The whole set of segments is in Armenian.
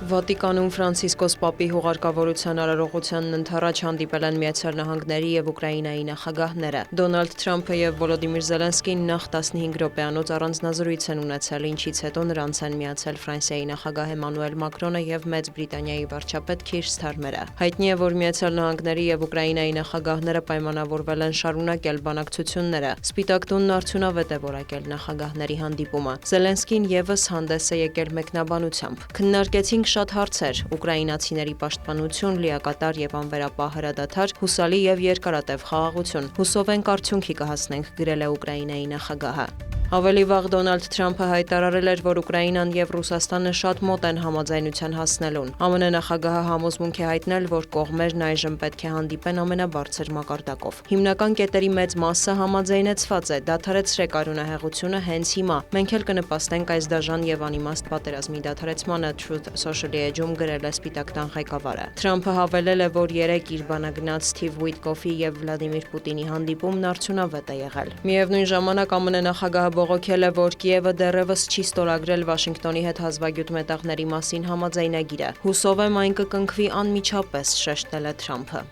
Վատիկանում Ֆրանցիսկոս Պապի հուղարկավորության արարողությանն ընդառաջ հանդիպել են Միացյալ Նահանգների և Ուկրաինայի նախագահները։ Դոնալդ Թրամփը և Վոլոդիմիր Զելենսկին նախ 15 րոպեանոց առանձնազրույց են ունեցել, ինչից հետո նրանց են միացել Ֆրանսիայի նախագահ Էմանուել Մակրոնը և Մեծ Բրիտանիայի վարչապետ Քիր Սթարմերը։ Հայտնի է, որ Միացյալ Նահանգների և Ուկրաինայի նախագահները պայմանավորվել են շարունակել բանակցությունները։ Սպիտակ տունն արդյունավետ է որակել նախագահների հանդիպումը։ Զելենսկին ևս հանդես է եկել մեկնաբանությամբ։ Քննարկեցինք շատ հարցեր՝ ուկրաինացիների պաշտպանություն, լիակատար և անվերապահ հրադադար, հուսալի և երկարատև խաղաղություն։ Հուսով ենք արդյունքի կհասնենք, գրել է Ուկրաինայի նախագահը։ Ավելի վաղ Դոնալդ Թրամփը հայտարարել էր, որ Ուկրաինան և Ռուսաստանը շատ մոտ են համաձայնության հասնելուն։ ԱՄՆ նախագահը համոզմունք է հայտնել, որ կողմերն այժմ պետք է հանդիպեն ամենաբարձր մակարդակով։ Հիմնական կետերի մեծ մասը համաձայնեցված է, դադարեցրեք արյունահեղությունը հենց հիմա։ Մենք էլ կնպաստենք այս դաժան և անիմաստ պատերազմի դադարեցմանը, Truth Social-ի էջում գրել է Սպիտակ տան ղեկավարը։ Թրամփը հավելել է, որ երեկ իր բանագնաց Սթիվ Ուիթկոֆի և Վլադիմիր Պուտինի հանդիպումն արդյունավետ է եղել։ Միևնույն ժամանակ ԱՄՆ նախագահը բողոքել է, որ Կիևը դեռևս չի ստորագրել Վաշինգտոնի հետ հազվագյուտ մետաղների մասին համաձայնագիրը։ Հուսով եմ այն կկնքվի անմիջապես, շեշտել է Թրամփը։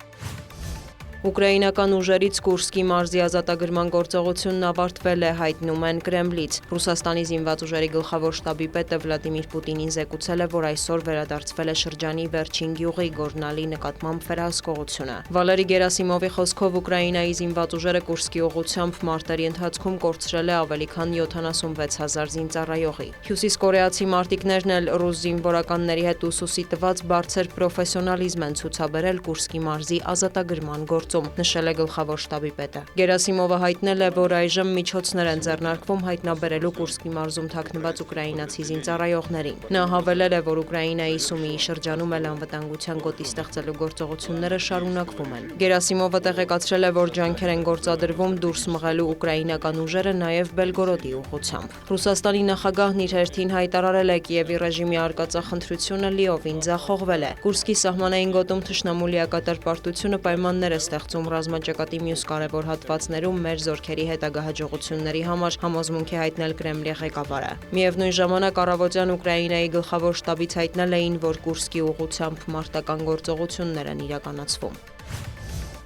Ուկրաինական ուժերից Կուրսկի մարզի ազատագրման գործողությունն ավարտվել է, հայտնում են Կրեմլից։ Ռուսաստանի զինված ուժերի գլխավոր շտաբի պետը Վլադիմիր Պուտինին զեկուցել է, որ այսօր վերադարձվել է շրջանի վերջին գյուղի Գորնալի նկատմամբ վերահսկողությունը։ Վալերի Գերասիմովի խոսքով Ուկրաինայի զինված ուժերը Կուրսկի ուղղությամբ մարտերի ընթացքում կորցրել է ավելի քան 76,000 զինծառայողի։ Հյուսիսկորեացի մարտիկներն էլ ռուս զինվորականների հետ ուսուսի տված բարձր պրոֆեսիոնալիզմ են ցուցաբերել Կուրսկի մարզի ազատագրման գործում, նշել է գլխավոր շտաբի պետը։ Գերասիմովը հայտնել է, որ այժմ միջոցներ են ձեռնարկվում հայտնաբերելու Կուրսկի մարզում թաքնված ուկրաինացի զինծառայողներին։ Նա հավելել է, որ Ուկրաինայի Սումիի շրջանում էլ անվտանգության գոտի ստեղծելու գործողությունները շարունակվում են։ Գերասիմովը տեղեկացրել է, որ ջանքեր են գործադրվում դուրս մղելու ուկրաինական ուժերը նաև Բելգորոդի ուղղությամբ։ Ռուսաստանի նախագահն իր հերթին հայտարարել է Կիևի ռեժիմի արկածախնդրությունը լիովին ձախողվել է։ Կուրսկի սահմանային գոտում թշնամու լիակատար պարտությունը պայմաններ է ստեղծում ռազմաճակատի մյուս կարևոր հատվածներում մեր զորքերի հետագա հաջողությունների համար, համոզմունք է հայտնել Կրեմլի ղեկավարը։ Միևնույն ժամանակ առավոտյան Ուկրաինայի գլխավոր շտաբից հայտնել էին, որ Կուրսկի ուղղությամբ մարտական գործողություններ են իրականացվում։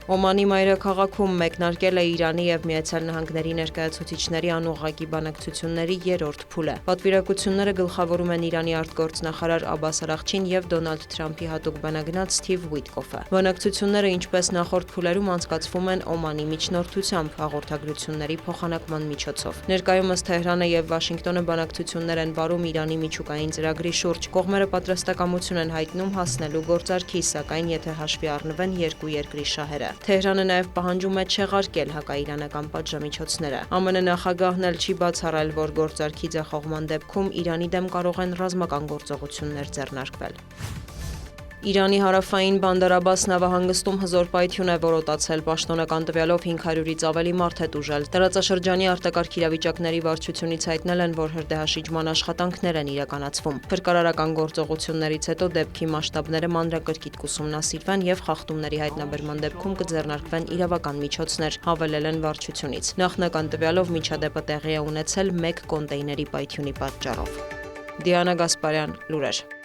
Օմանի մայրաքաղաքում մեկնարկել է Իրանի և Միացյալ Նահանգների ներկայացուցիչների անուղղակի բանակցությունների երրորդ փուլը։ Պատվիրակությունները գլխավորում են Իրանի արտգործնախարար Աբբաս Արաղչին և Դոնալդ Թրամփի հատուկ բանագնաց Սթիվ Ուիթկոֆը։ Բանակցությունները, ինչպես նախորդ փուլերում, անցկացվում են Օմանի միջնորդությամբ հաղորդագրությունների փոխանակման միջոցով։ Ներկայումս Թեհրանը և Վաշինգտոնը բանակցություններ են վարում Իրանի միջուկային ծրագրի շուրջ։ Կողմերը պատրաստակամություն են հայտնում հասնելու գործարքի, սակայն եթե հաշվի առնվեն երկու երկրի շահերը։ Թեհրանը նաև պահանջում է չեղարկել հակաիրանական պատժամիջոցները։ ԱՄՆ նախագահն էլ չի բացառել, որ գործարքի ձախողման դեպքում Իրանի դեմ կարող են ռազմական գործողություններ ձեռնարկվել։ Իրանի հարավային Բանդար Աբբաս նավահանգստում հզոր պայթյուն է որոտացել, պաշտոնական տվյալով 500-ից ավելի մարդ է տուժել։ Տարածաշրջանի արտակարգ իրավիճակների վարչությունից հայտնել են, որ հրդեհաշիջման աշխատանքներ են իրականացվում։ Փրկարարական գործողություններից հետո դեպքի մասշտաբները մանրակրկիտ կուսումնասիրվեն և խախտումների հայտնաբերման դեպքում կձեռնարկվեն իրավական միջոցներ, հավելել են վարչությունից։ Նախնական տվյալով միջադեպը տեղի է ունեցել մեկ կոնտեյների պայթյունի պատճառով։ Դիանա Գասպարյան, լուրեր։